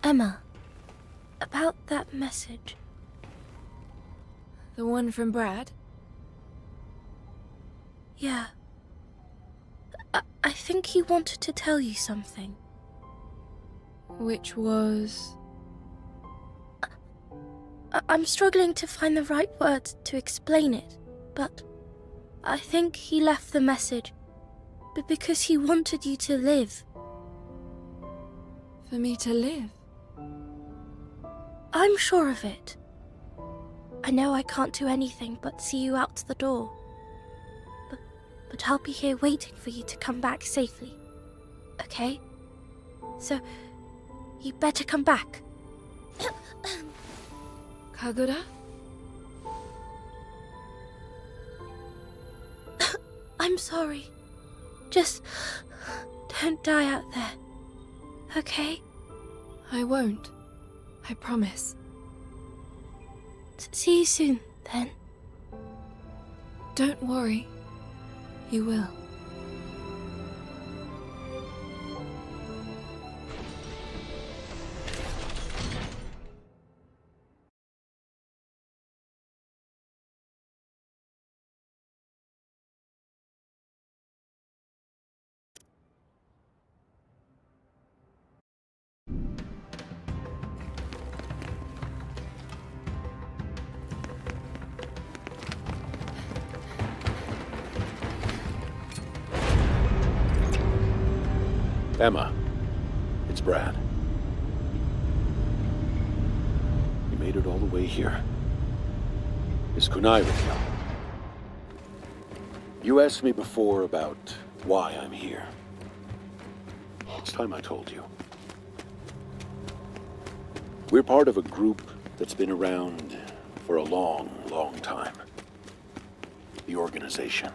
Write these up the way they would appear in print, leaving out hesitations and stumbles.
Emma, about that message. The one from Brad? Yeah. I think he wanted to tell you something. Which was... I'm struggling to find the right words to explain it, but I think he left the message because he wanted you to live. For me to live? I'm sure of it. I know I can't do anything but see you out the door. But I'll be here waiting for you to come back safely. Okay? So, you better come back. Kagura? I'm sorry. Just don't die out there. Okay? I won't. I promise. See you soon, then. Don't worry. You will. Emma, it's Brad. You made it all the way here. Is Kunai with you? You asked me before about why I'm here. It's time I told you. We're part of a group that's been around for a long, long time. The Organization.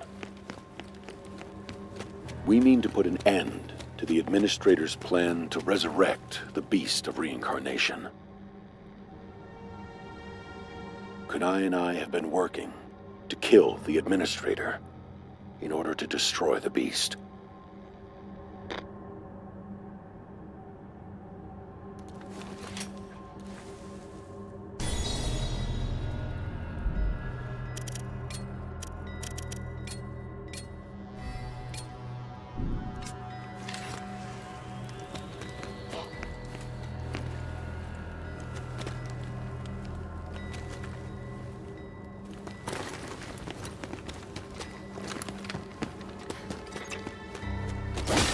We mean to put an end to the Administrator's plan to resurrect the beast of reincarnation. Kunai and I have been working to kill the Administrator in order to destroy the beast.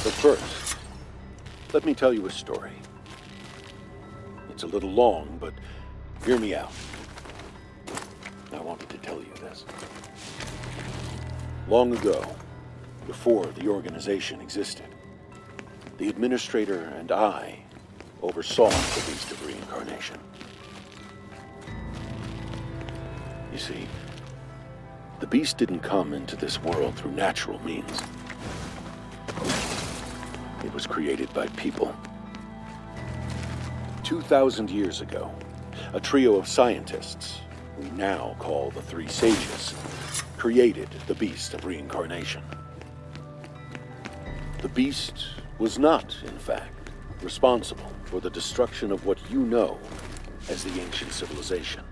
But first, let me tell you a story. It's a little long, but hear me out. I wanted to tell you this. Long ago, before the Organization existed, the Administrator and I oversaw the beast of reincarnation. You see, the beast didn't come into this world through natural means. It was created by people. 2,000 years ago, a trio of scientists, we now call the Three Sages, created the beast of reincarnation. The beast was not, in fact, responsible for the destruction of what you know as the ancient civilization.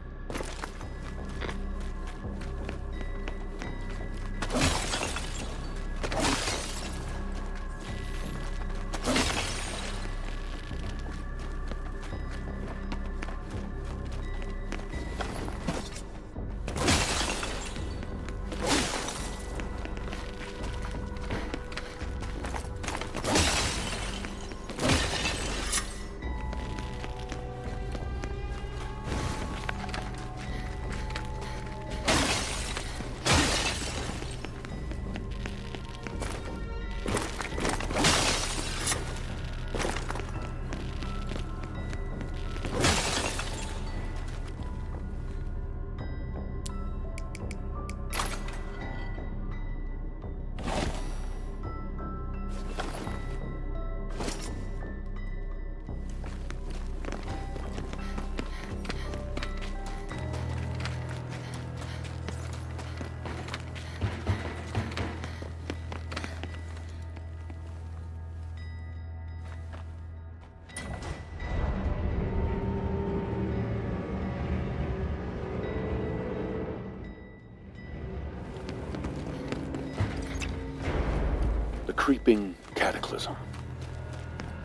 creeping cataclysm.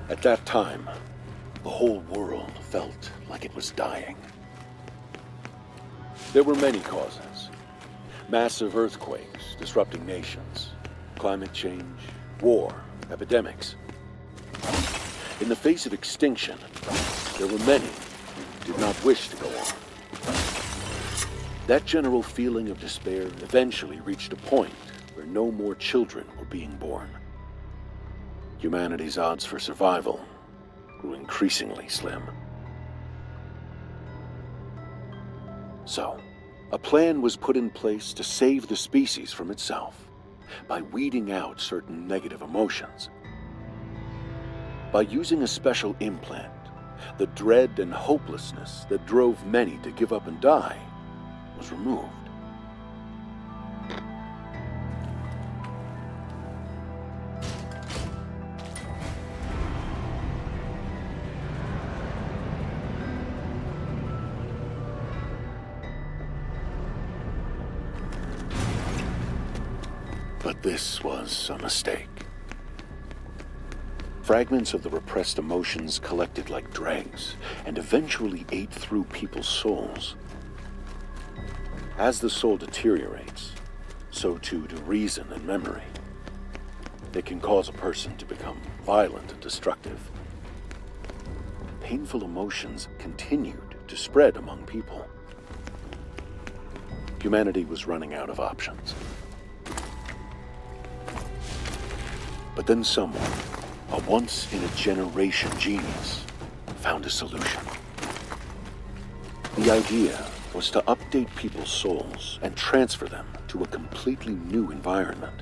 At that time, the whole world felt like it was dying. There were many causes. Massive earthquakes disrupting nations, climate change, war, epidemics. In the face of extinction, there were many who did not wish to go on. That general feeling of despair eventually reached a point where no more children were being born. Humanity's odds for survival grew increasingly slim. So, a plan was put in place to save the species from itself by weeding out certain negative emotions. By using a special implant, the dread and hopelessness that drove many to give up and die was removed. But this was a mistake. Fragments of the repressed emotions collected like dregs and eventually ate through people's souls. As the soul deteriorates, so too do reason and memory. It can cause a person to become violent and destructive. Painful emotions continued to spread among people. Humanity was running out of options. But then someone, a once-in-a-generation genius, found a solution. The idea was to update people's souls and transfer them to a completely new environment.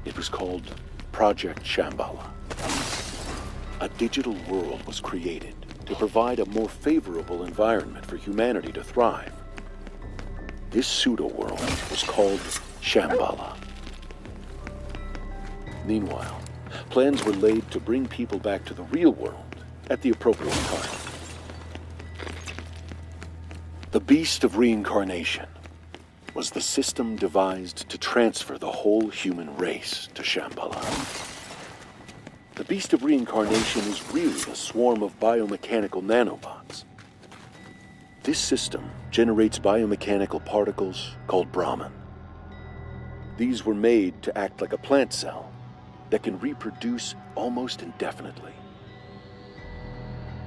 It was called Project Shambhala. A digital world was created to provide a more favorable environment for humanity to thrive. This pseudo-world was called Shambhala. Meanwhile, plans were laid to bring people back to the real world at the appropriate time. The Beast of Reincarnation was the system devised to transfer the whole human race to Shambhala. The Beast of Reincarnation is really a swarm of biomechanical nanobots. This system generates biomechanical particles called Brahman. These were made to act like a plant cell that can reproduce almost indefinitely.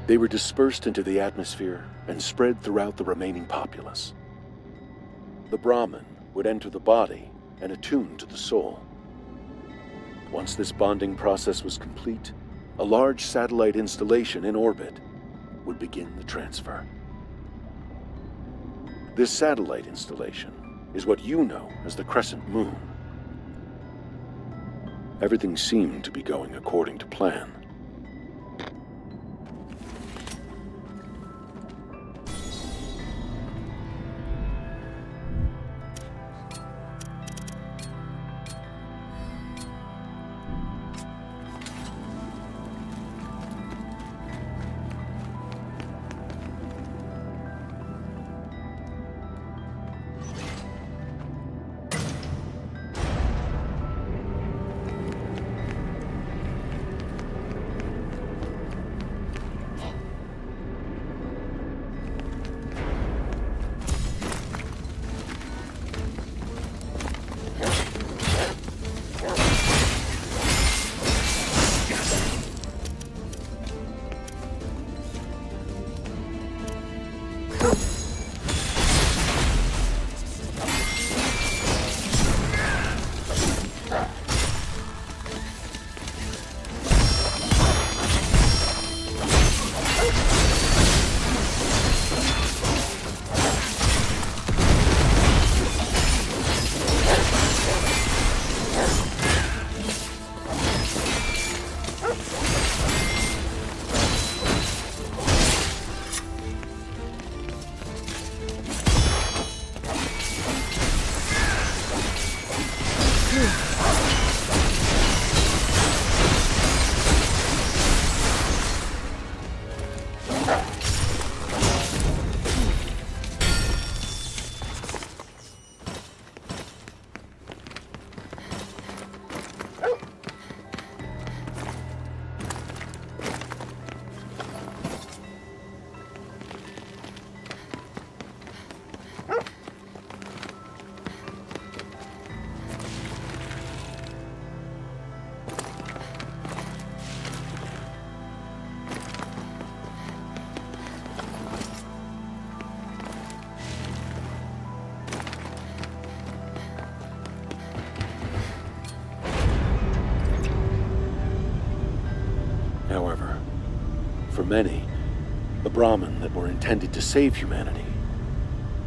They were dispersed into the atmosphere and spread throughout the remaining populace. The Brahman would enter the body and attune to the soul. Once this bonding process was complete, a large satellite installation in orbit would begin the transfer. This satellite installation is what you know as the Crescent Moon. Everything seemed to be going according to plan. For many, the Brahmin that were intended to save humanity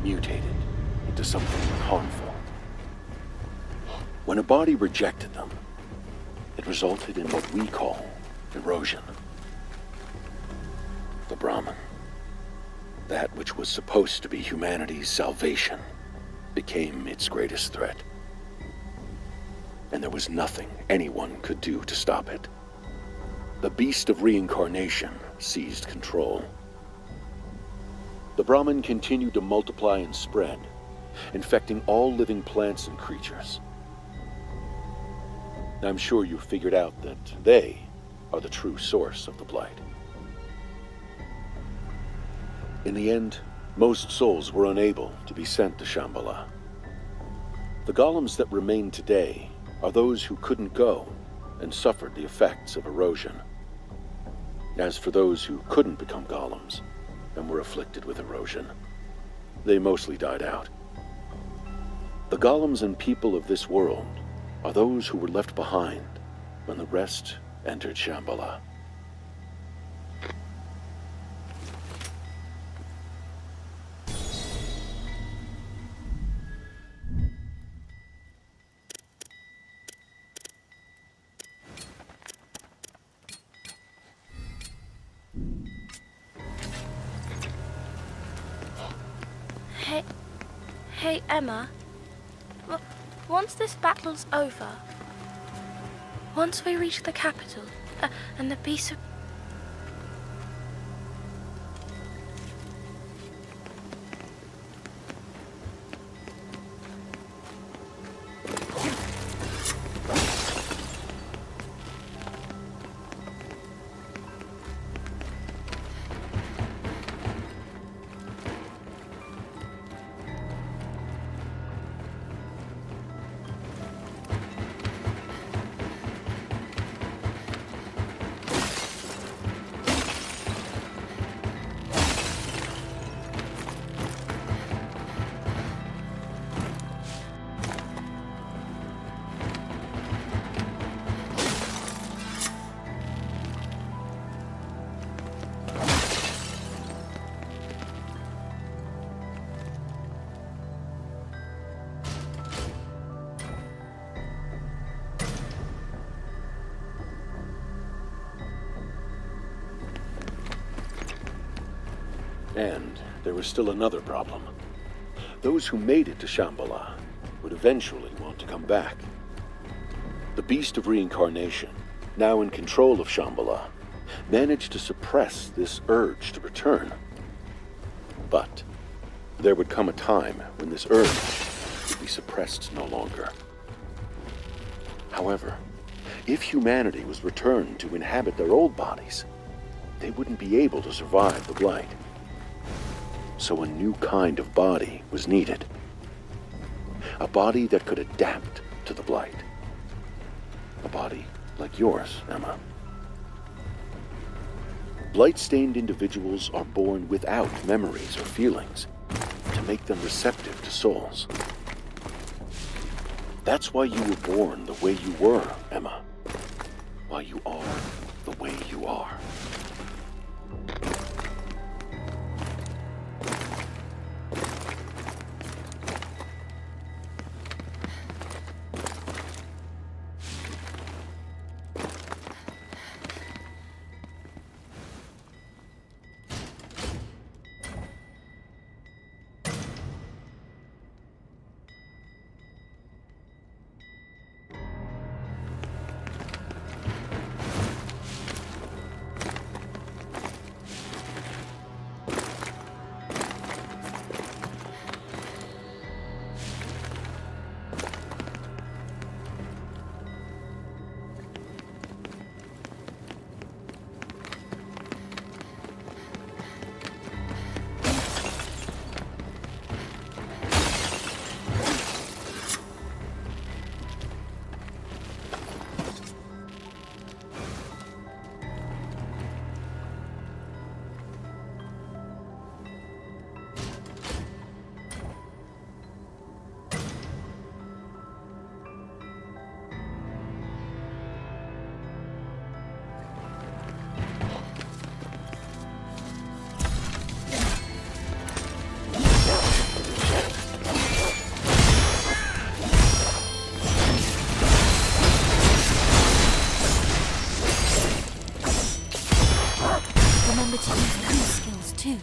mutated into something harmful. When a body rejected them, it resulted in what we call erosion. The Brahmin, that which was supposed to be humanity's salvation, became its greatest threat. And there was nothing anyone could do to stop it. The beast of reincarnation seized control. The Brahmin continued to multiply and spread, infecting all living plants and creatures. I'm sure you figured out that they are the true source of the blight. In the end, most souls were unable to be sent to Shambhala. The golems that remain today are those who couldn't go and suffered the effects of erosion. As for those who couldn't become golems and were afflicted with erosion, they mostly died out. The golems and people of this world are those who were left behind when the rest entered Shambhala. Hey, Emma. Once this battle's over, once we reach the capital, and the beast of... And there was still another problem. Those who made it to Shambhala would eventually want to come back. The beast of reincarnation, now in control of Shambhala, managed to suppress this urge to return. But there would come a time when this urge would be suppressed no longer. However, if humanity was returned to inhabit their old bodies, they wouldn't be able to survive the blight. So a new kind of body was needed. A body that could adapt to the blight. A body like yours, Emma. Blight-stained individuals are born without memories or feelings to make them receptive to souls. That's why you were born the way you were, Emma. Why you are the way you are. remember to use coup skills too.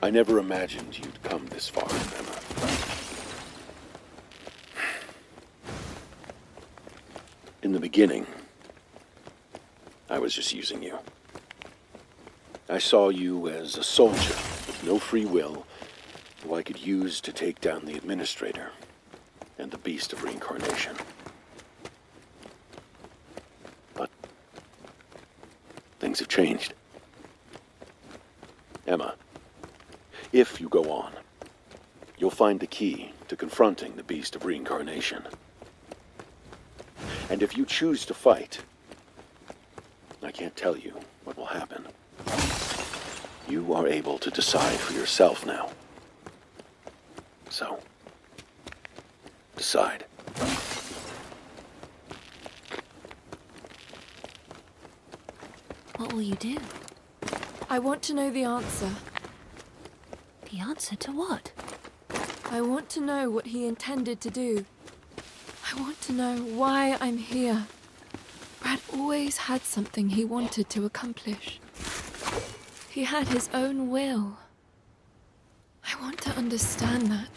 I never imagined you'd come this far, Emma. In the beginning, I was just using you. I saw you as a soldier with no free will, who I could use to take down the Administrator and the Beast of Reincarnation. But things have changed. Emma, if you go on, you'll find the key to confronting the Beast of Reincarnation. And if you choose to fight, I can't tell you what will happen. You are able to decide for yourself now. So, decide. What will you do? I want to know the answer. The answer to what? I want to know what he intended to do. I want to know why I'm here. Brad always had something he wanted to accomplish. He had his own will. I want to understand that.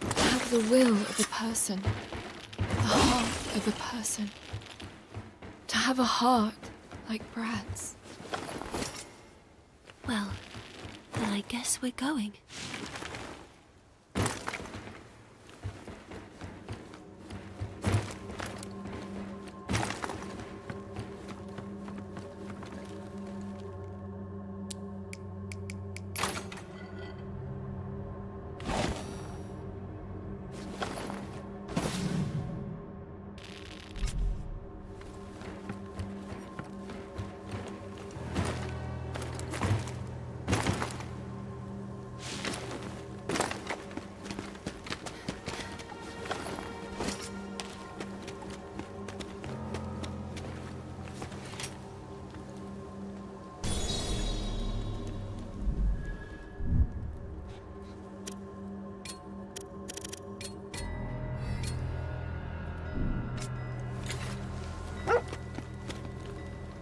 To have the will of a person. The heart of a person. To have a heart like Brad's. Well, then I guess we're going.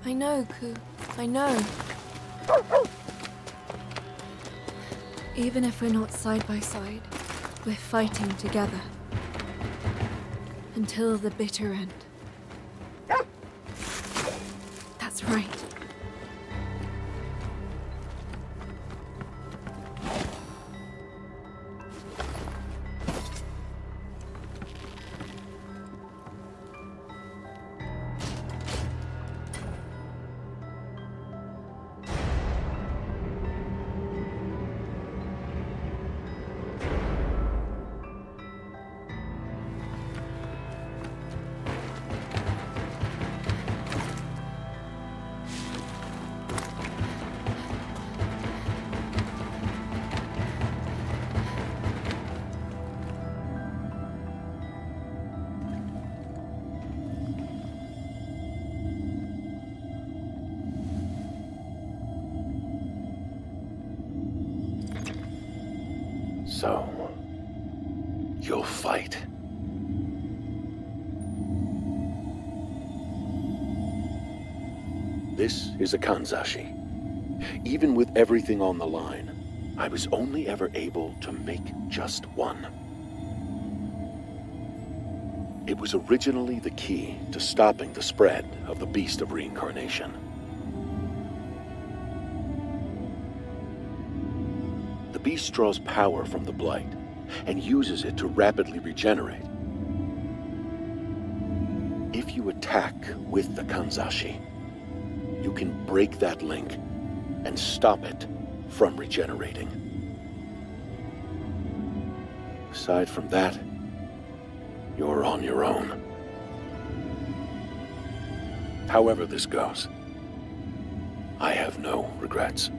I know, Ku. I know. Even if we're not side by side, we're fighting together. Until the bitter end. That's right. So, you'll fight. This is a Kanzashi. Even with everything on the line, I was only ever able to make just one. It was originally the key to stopping the spread of the Beast of Reincarnation. The beast draws power from the Blight and uses it to rapidly regenerate. If you attack with the Kanzashi, you can break that link and stop it from regenerating. Aside from that, you're on your own. However this goes, I have no regrets.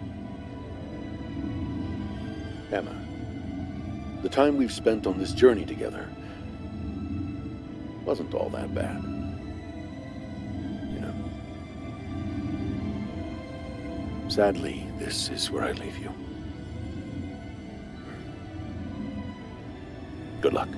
Emma, the time we've spent on this journey together wasn't all that bad. You know. Sadly, this is where I leave you. Good luck.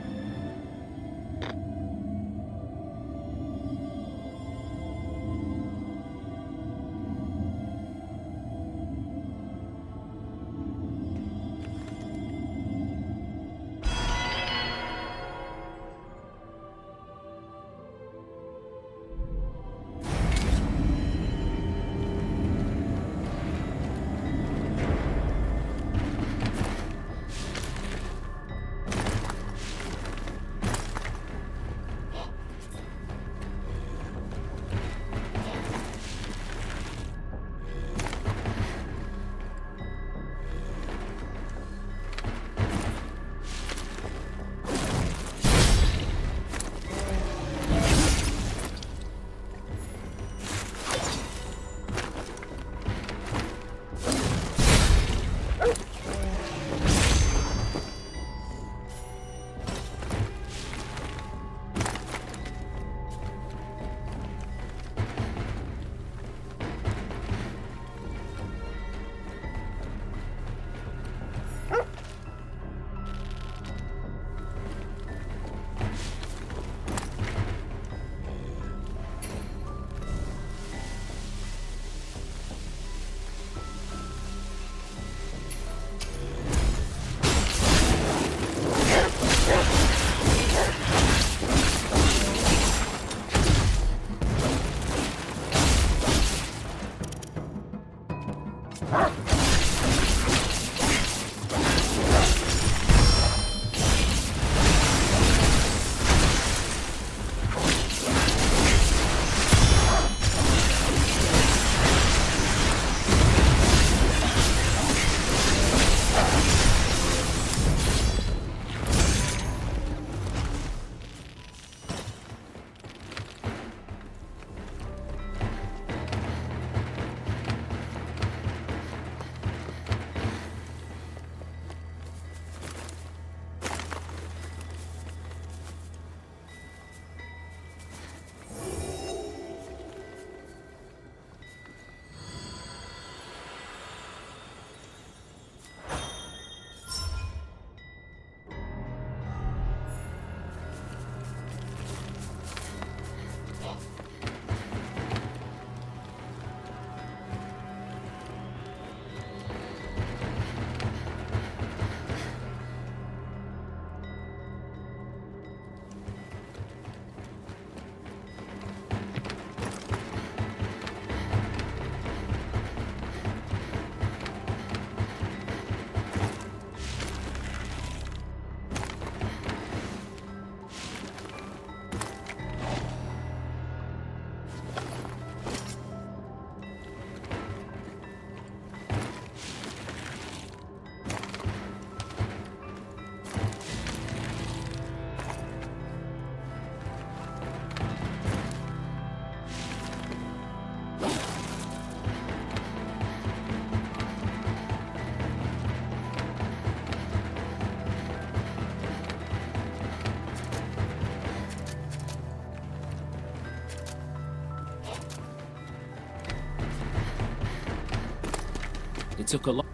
It took a lot.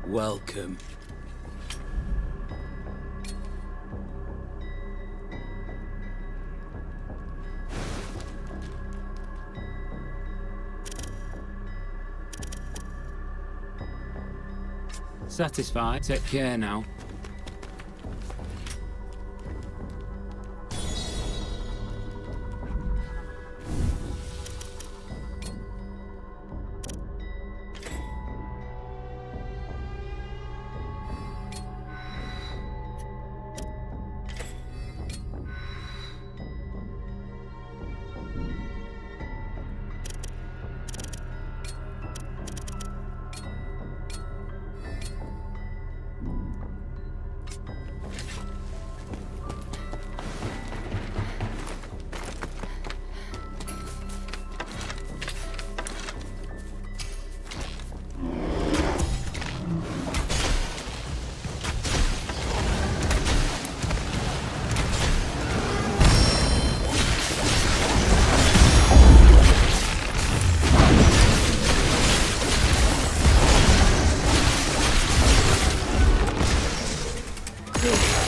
Welcome. Satisfied? Take care now. here.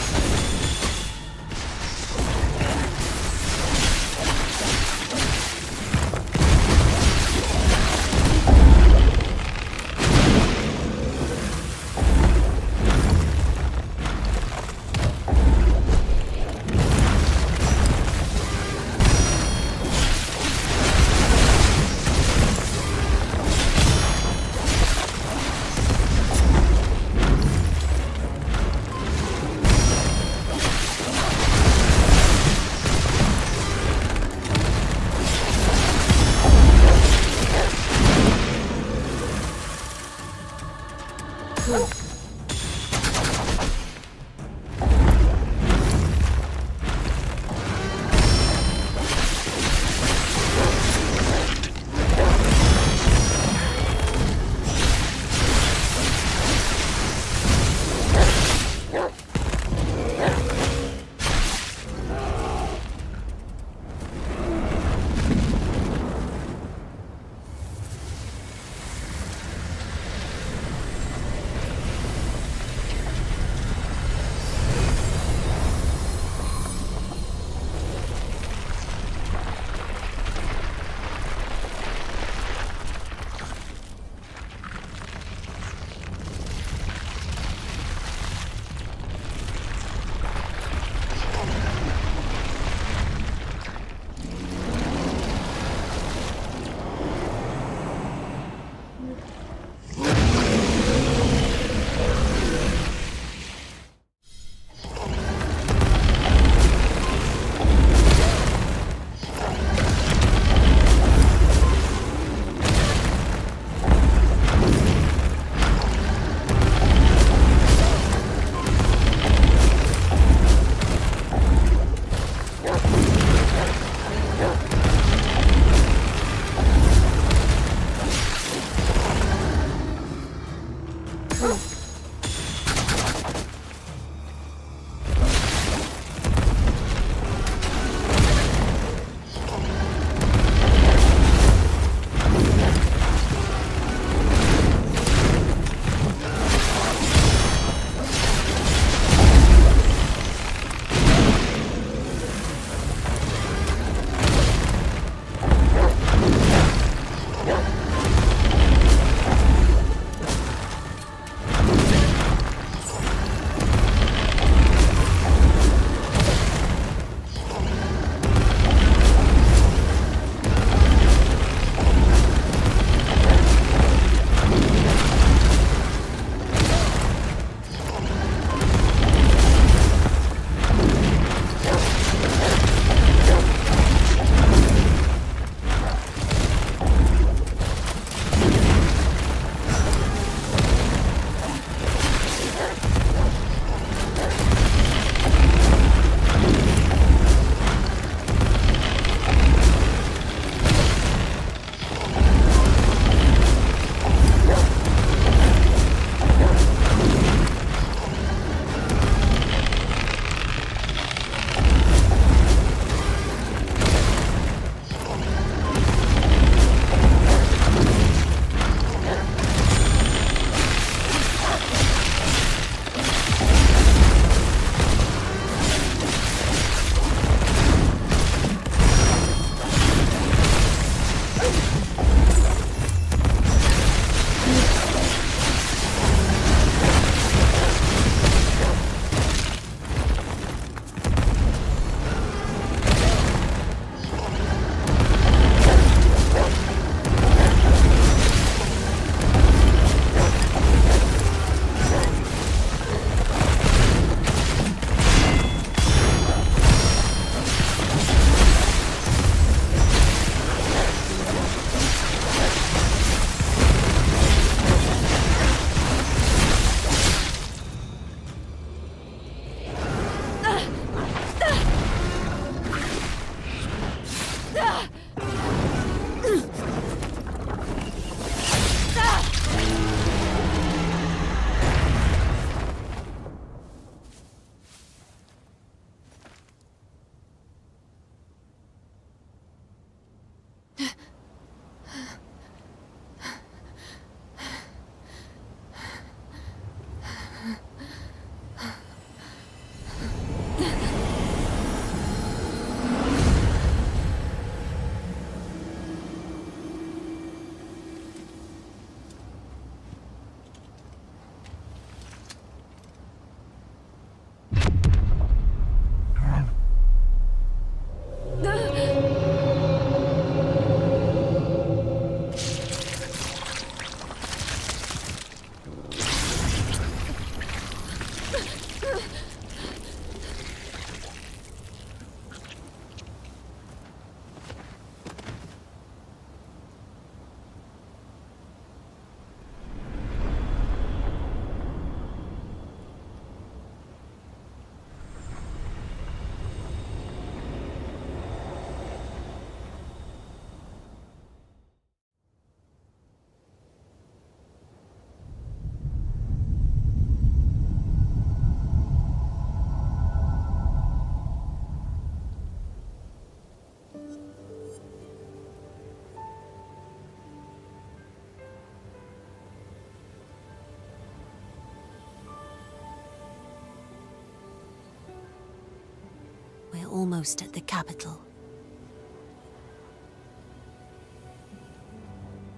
We're almost at the capital.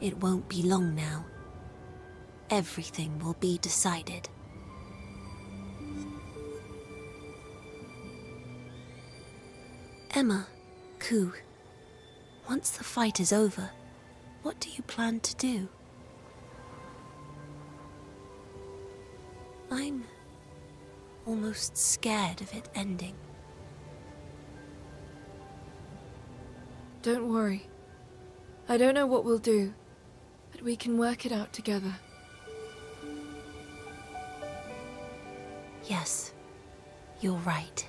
It won't be long now. Everything will be decided. Emma, Ku, once the fight is over, what do you plan to do? I'm almost scared of it ending. Don't worry. I don't know what we'll do, but we can work it out together. Yes, you're right.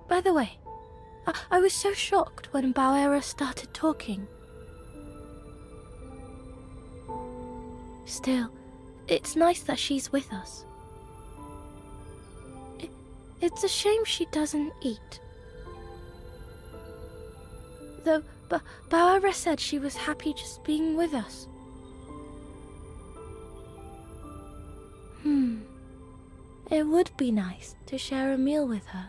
By the way, I was so shocked when Bauera started talking. Still, it's nice that she's with us. It's a shame she doesn't eat. Though, Bauera said she was happy just being with us. It would be nice to share a meal with her.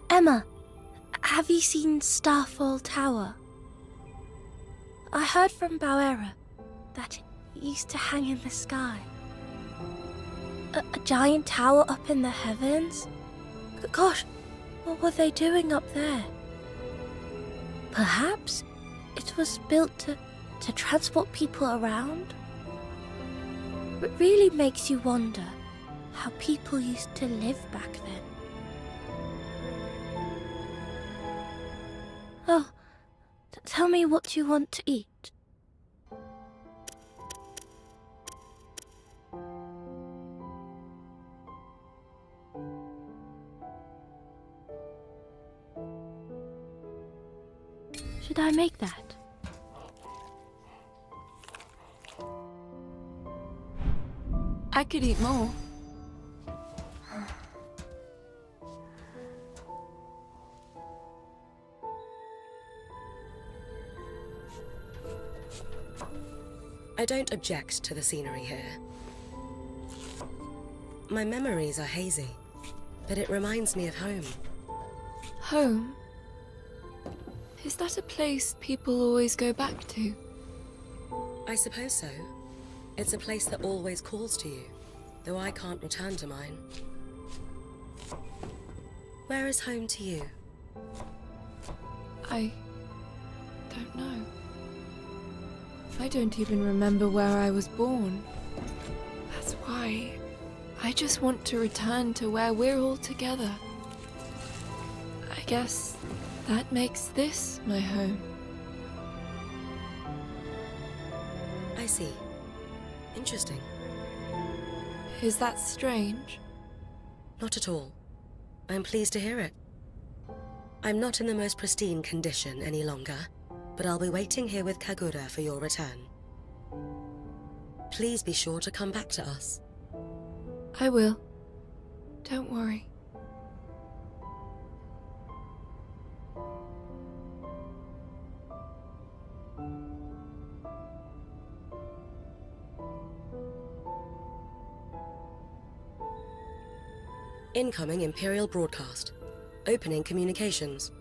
Emma, have you seen Starfall Tower? I heard from Bauera that it used to hang in the sky. A giant tower up in the heavens? Gosh, what were they doing up there? Perhaps it was built to transport people around? It really makes you wonder how people used to live back then. Oh, tell me what you want to eat. Should I make that? I could eat more. I don't object to the scenery here. My memories are hazy, but it reminds me of home. Home? Is that a place people always go back to? I suppose so. It's a place that always calls to you, though I can't return to mine. Where is home to you? I don't know. I don't even remember where I was born. That's why I just want to return to where we're all together. I guess that makes this my home. I see. Interesting. Is that strange? Not at all. I'm pleased to hear it. I'm not in the most pristine condition any longer, but I'll be waiting here with Kagura for your return. Please be sure to come back to us. I will. Don't worry. Incoming Imperial broadcast. Opening communications.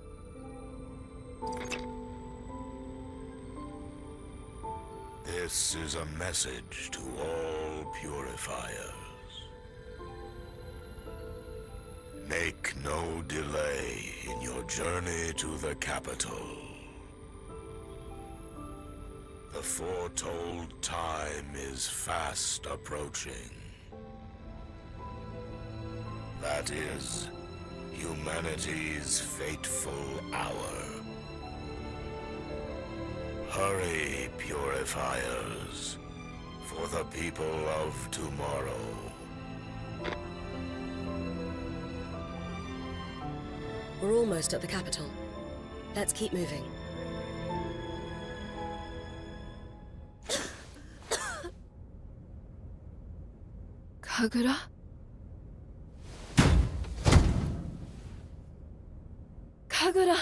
This is a message to all purifiers. Make no delay in your journey to the capital. The foretold time is fast approaching. That is humanity's fateful hour. Hurry, purifiers, for the people of tomorrow. We're almost at the capital. Let's keep moving. Kagura? Kagura!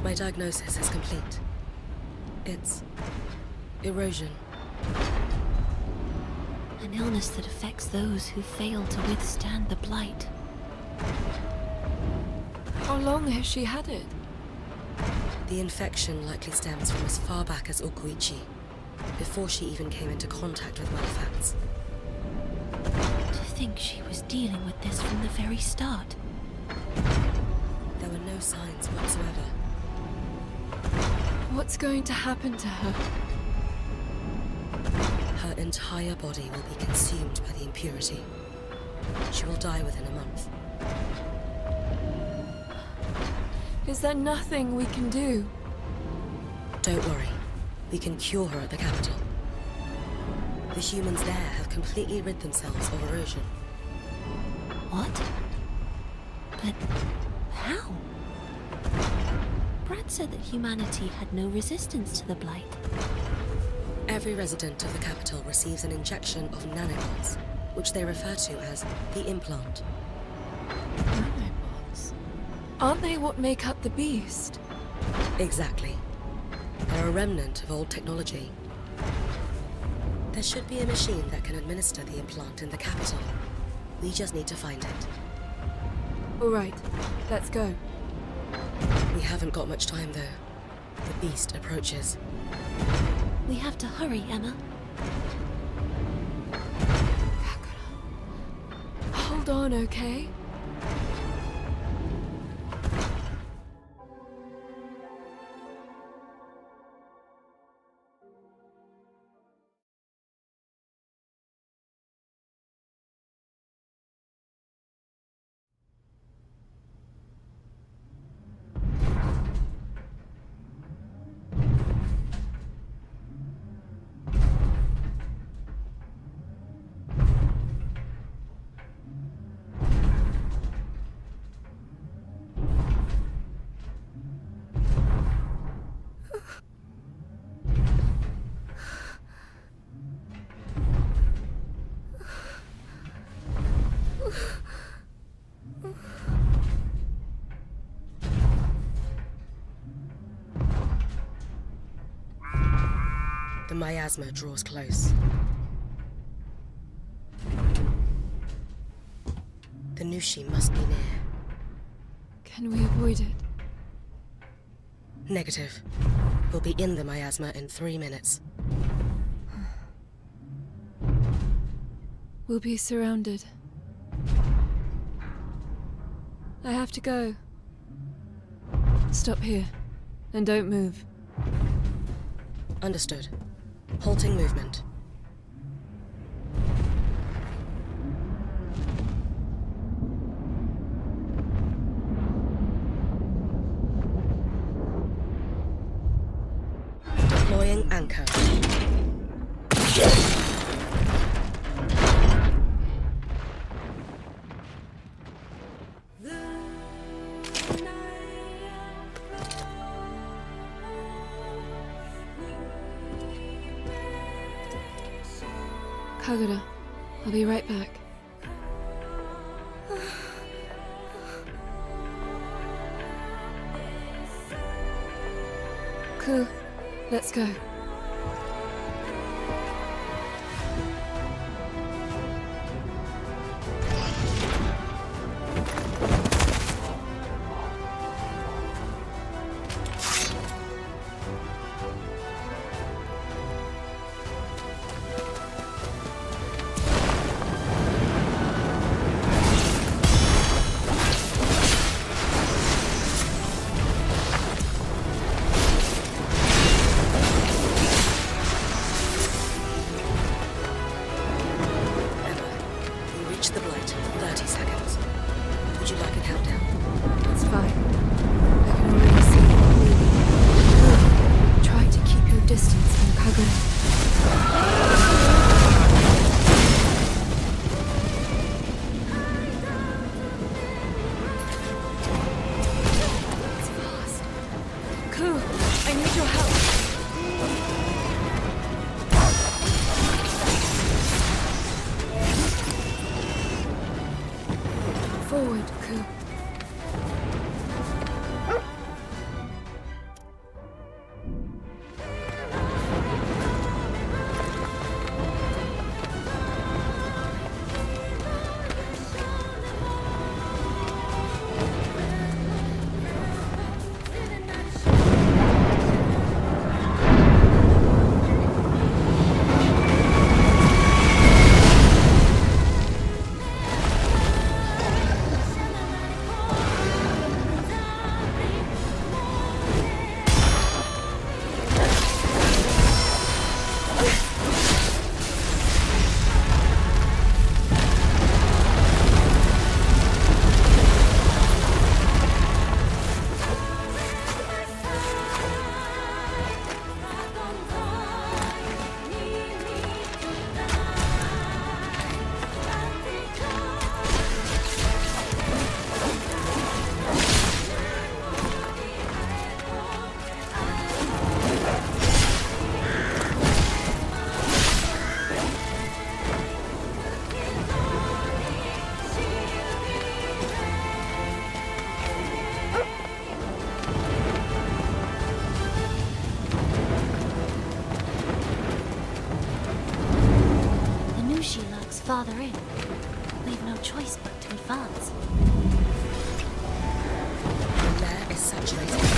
My diagnosis is complete. It's erosion. An illness that affects those who fail to withstand the blight. How long has she had it? The infection likely stems from as far back as Okuichi, before she even came into contact with Malefacts. To think she was dealing with this from the very start. There were no signs whatsoever. What's going to happen to her? Her entire body will be consumed by the impurity. She will die within a month. Is there nothing we can do? Don't worry. we can cure her at the capital. The humans there have completely rid themselves of erosion. What? But how? Brad said that humanity had no resistance to the Blight. Every resident of the capital receives an injection of nanobots, which they refer to as the implant. Nanobots? Aren't they what make up the beast? Exactly. They're a remnant of old technology. There should be a machine that can administer the implant in the capital. We just need to find it. All right, let's go. We haven't got much time, though. The beast approaches. We have to hurry, Emma. Hold on, okay? The miasma draws close. The Nushi must be near. Can we avoid it? Negative. We'll be in the miasma in 3 minutes. We'll be surrounded. I have to go. Stop here, and don't move. Understood. Halting movement. Deploying anchor. Kagura, I'll be right back. Cool. Let's go. farther in. We've no choice but to advance. The lair is saturated with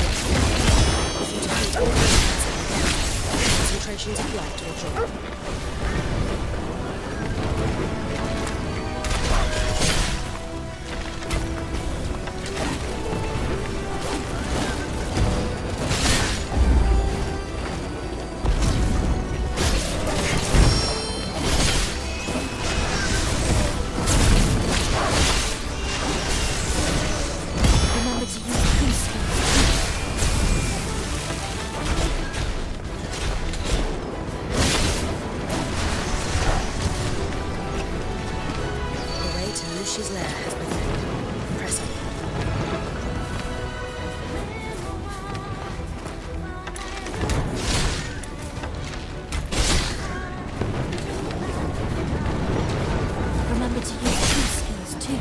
if you delete all the attacks, concentrations of light will drop. Remember to use true skills. The way to Lucia's lair has been found. Press on. Remember to use true skills too.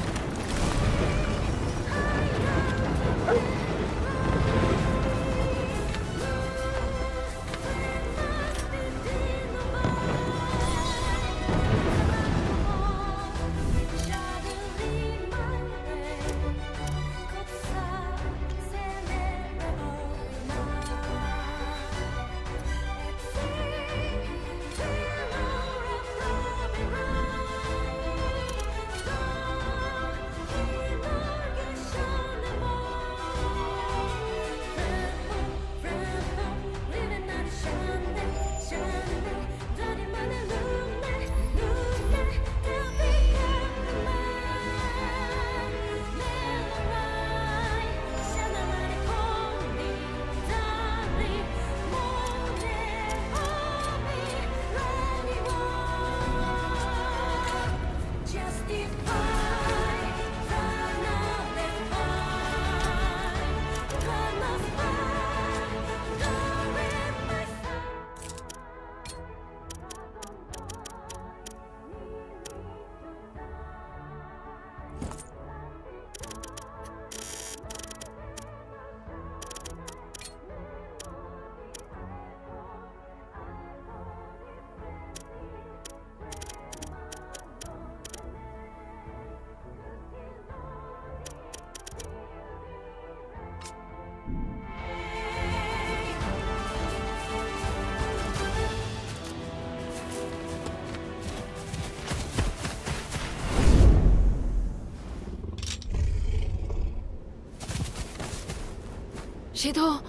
Shido!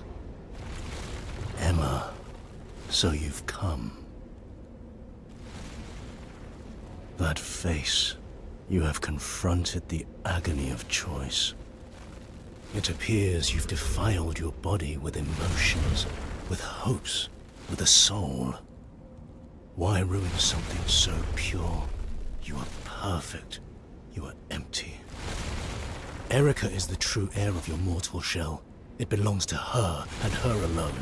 Emma, so you've come. That face, you have confronted the agony of choice. It appears you've defiled your body with emotions, with hopes, with a soul. Why ruin something so pure? You are perfect. You are empty. Erica is the true heir of your mortal shell. It belongs to her and her alone.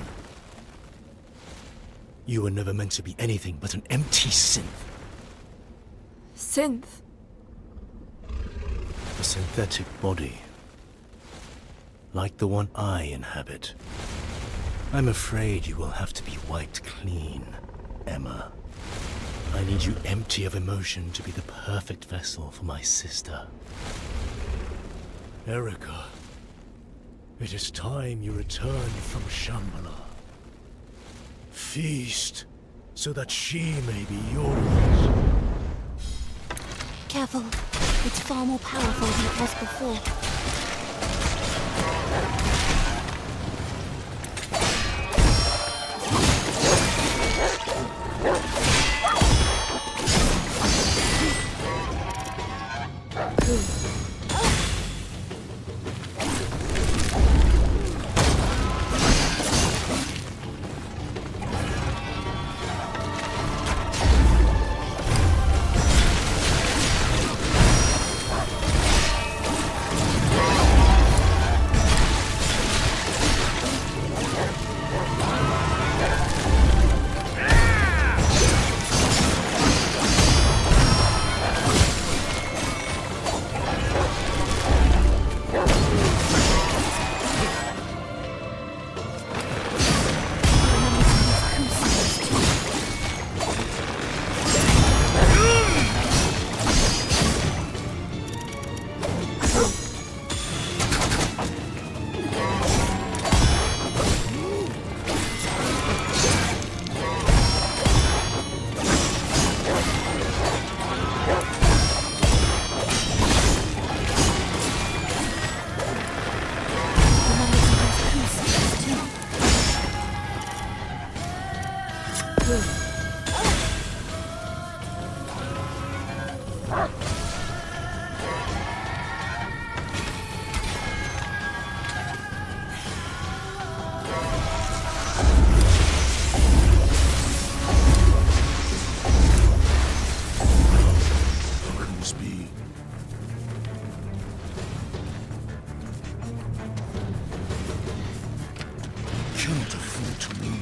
You were never meant to be anything but an empty synth. Synth? A synthetic body. Like the one I inhabit. I'm afraid you will have to be wiped clean, Emma. I need you empty of emotion to be the perfect vessel for my sister. Erica, it is time you returned from Shambhala. Feast, so that she may be yours. Careful. It's far more powerful than it was before. How can this be? Cannot afford to lose.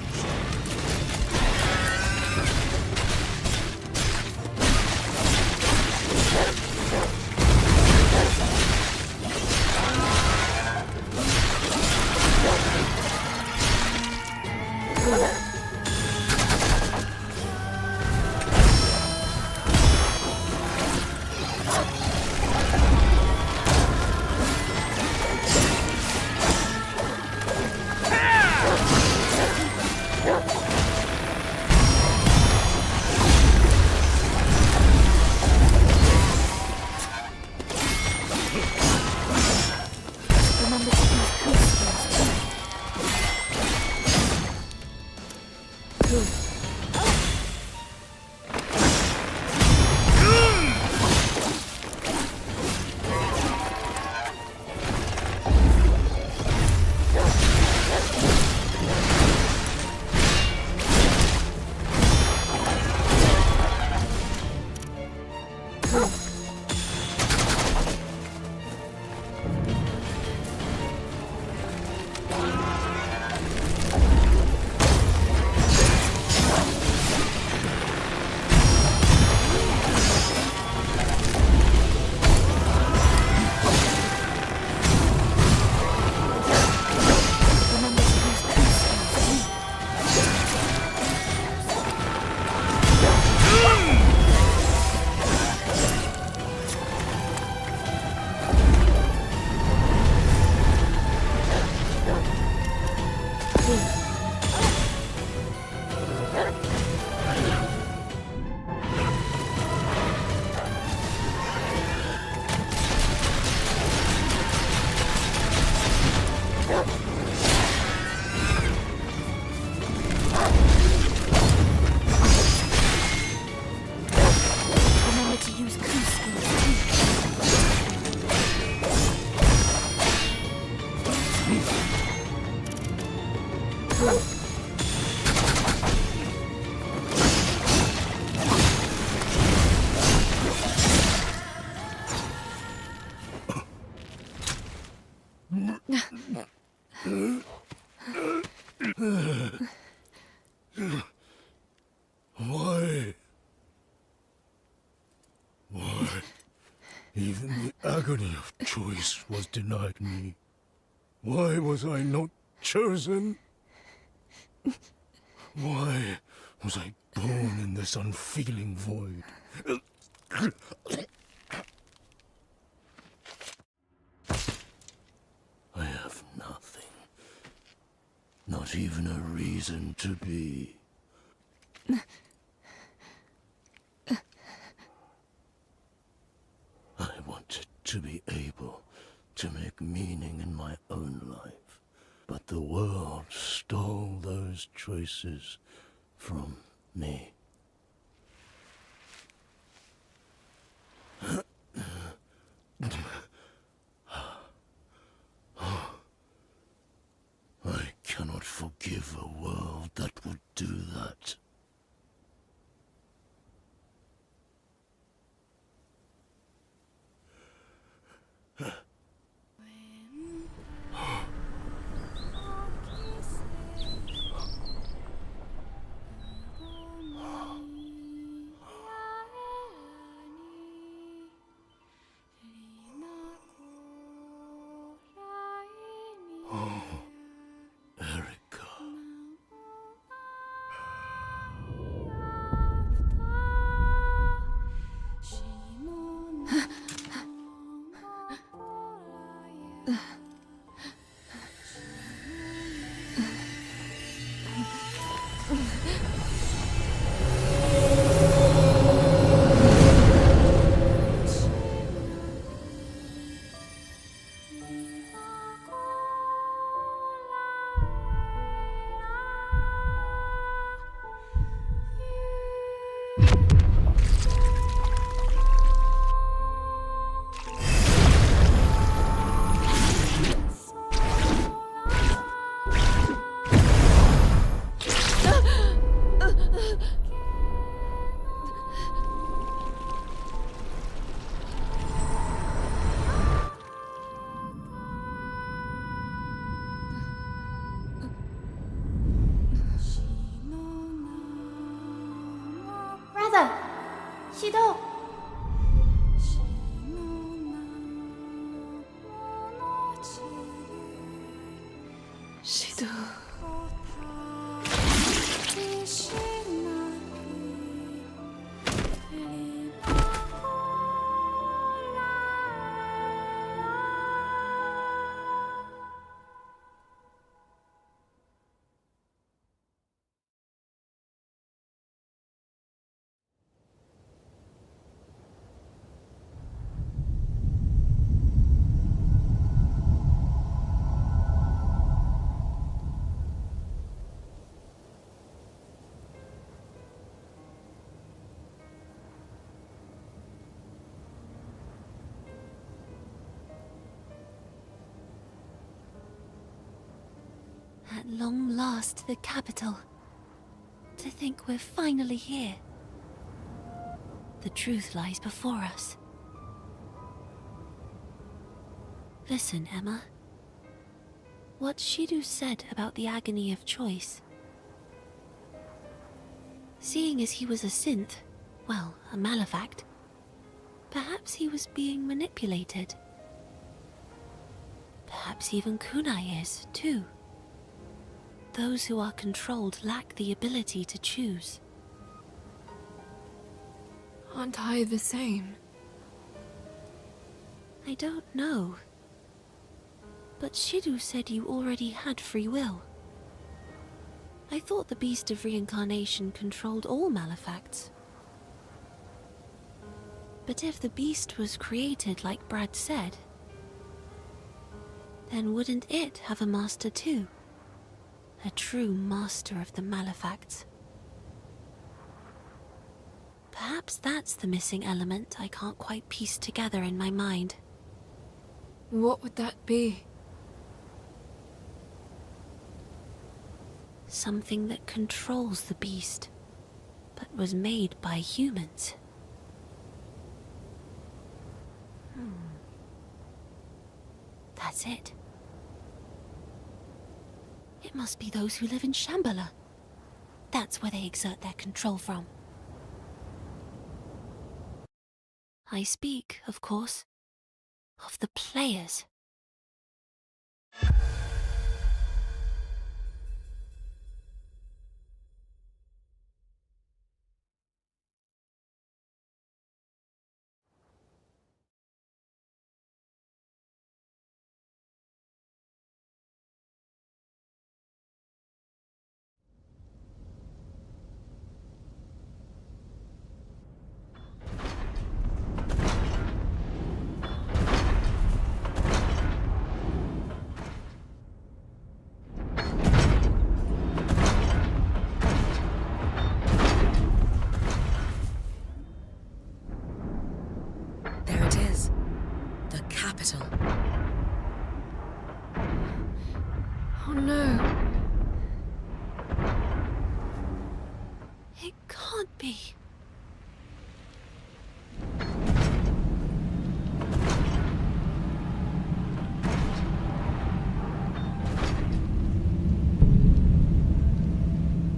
Remember to use cool skills too. Remember to use cool skills too. Remember to use cool skills too. Why? Why? Even the agony of choice was denied me. Why was I not chosen? Why was I born in this unfeeling void? I have nothing. Not even a reason to be. I wanted to be able to make meaning in my own life, but the world stole those choices from me. I cannot forgive a world that would do that. Erica. Shido! Shido. At long last, the capital. To think we're finally here. The truth lies before us. Listen, Emma. What Shidu said about the agony of choice. Seeing as he was a synth, well, a malefact, perhaps he was being manipulated. Perhaps even Kunai is, too. Those who are controlled lack the ability to choose. Aren't I the same? I don't know. But Shidu said you already had free will. I thought the Beast of Reincarnation controlled all malefacts. But if the beast was created like Brad said, then wouldn't it have a master too? A true master of the malefacts. Perhaps that's the missing element I can't quite piece together in my mind. What would that be? Something that controls the beast, but was made by humans. That's it. It must be those who live in Shambhala. That's where they exert their control from. I speak, of course, of the players. There it is. The capital. Oh no. It can't be.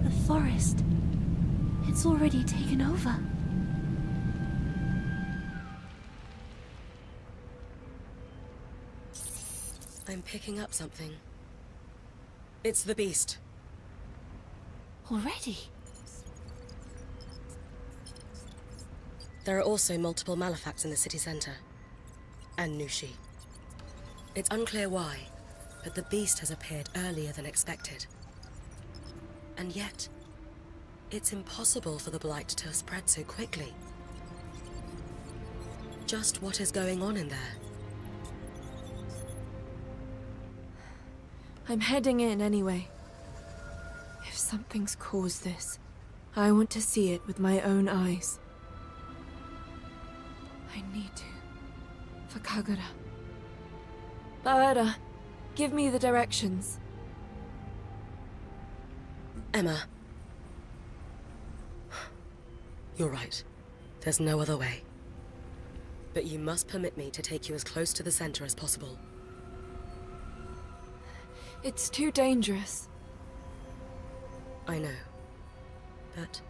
The forest. It's already taken over. I'm picking up something. It's the beast. Already? There are also multiple malefacts in the city center. And Nushi. It's unclear why, but the beast has appeared earlier than expected. And yet, it's impossible for the blight to have spread so quickly. Just what is going on in there? I'm heading in anyway. If something's caused this, I want to see it with my own eyes. I need to. For Kagura. Bawera, give me the directions. Emma. You're right. There's no other way. But you must permit me to take you as close to the center as possible. It's too dangerous. I know. But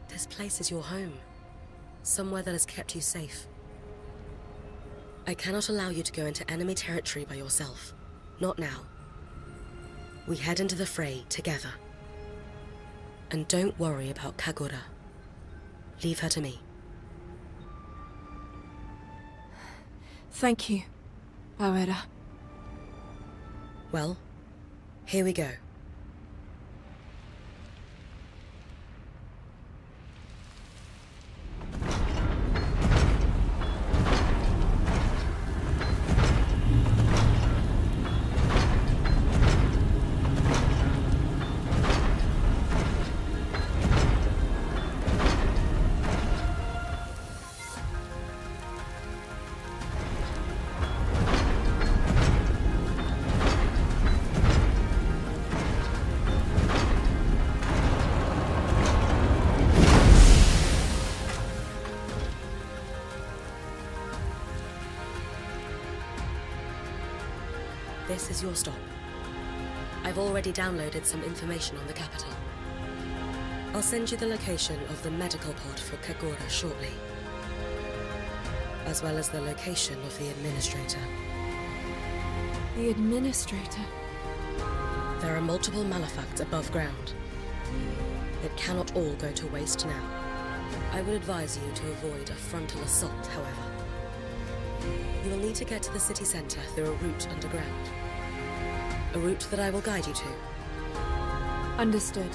this place is your home. somewhere that has kept you safe. I cannot allow you to go into enemy territory by yourself. Not now. We head into the fray together. And don't worry about Kagura. Leave her to me. Thank you, Bawera. Well, here we go. This is your stop. I've already downloaded some information on the capital. I'll send you the location of the medical pod for Kagura shortly, as well as the location of the administrator. The administrator? There are multiple malefacts above ground. It cannot all go to waste now. I would advise you to avoid a frontal assault, however. You will need to get to the city center through a route underground. A route that I will guide you to. Understood.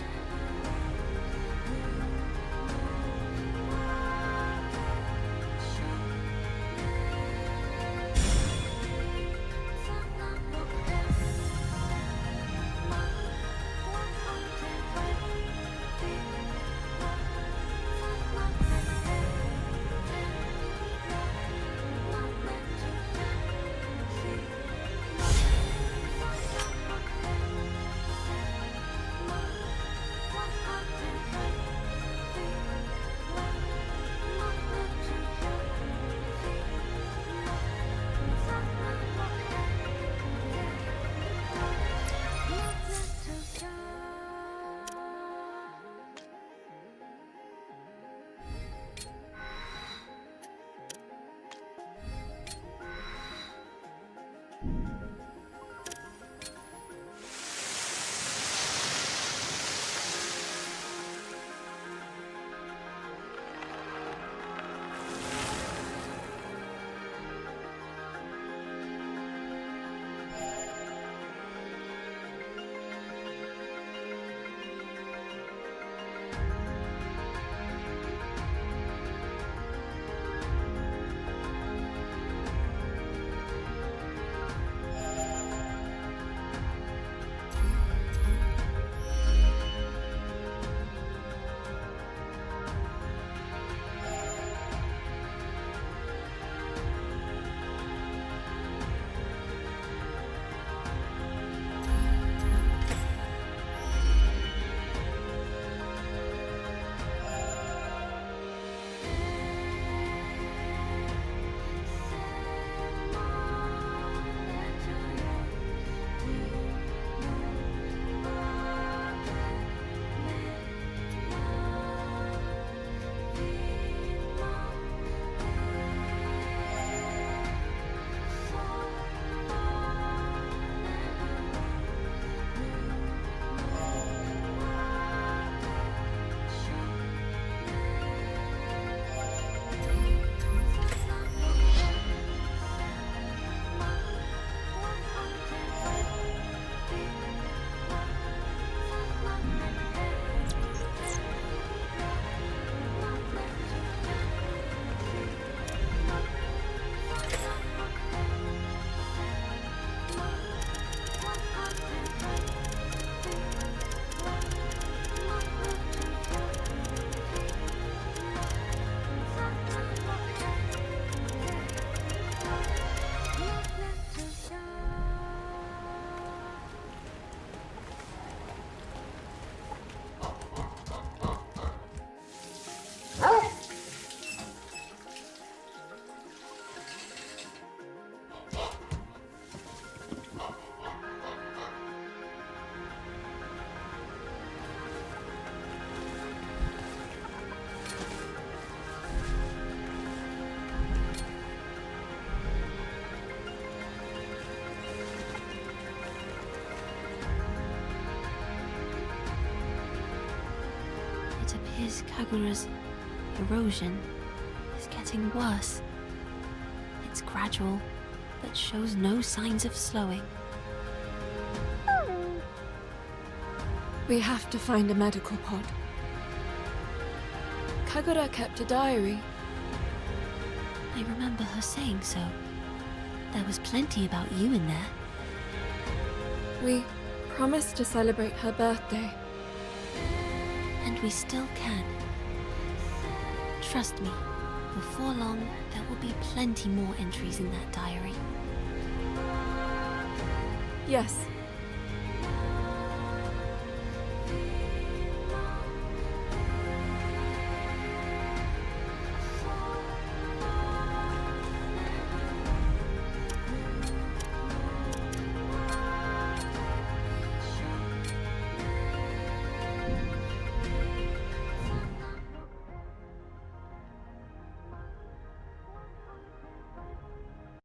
appears Kagura's erosion is getting worse. It's gradual, but shows no signs of slowing. We have to find a medical pod. Kagura kept a diary. I remember her saying so. There was plenty about you in there. We promised to celebrate her birthday. And we still can. Trust me, before long, there will be plenty more entries in that diary. Yes,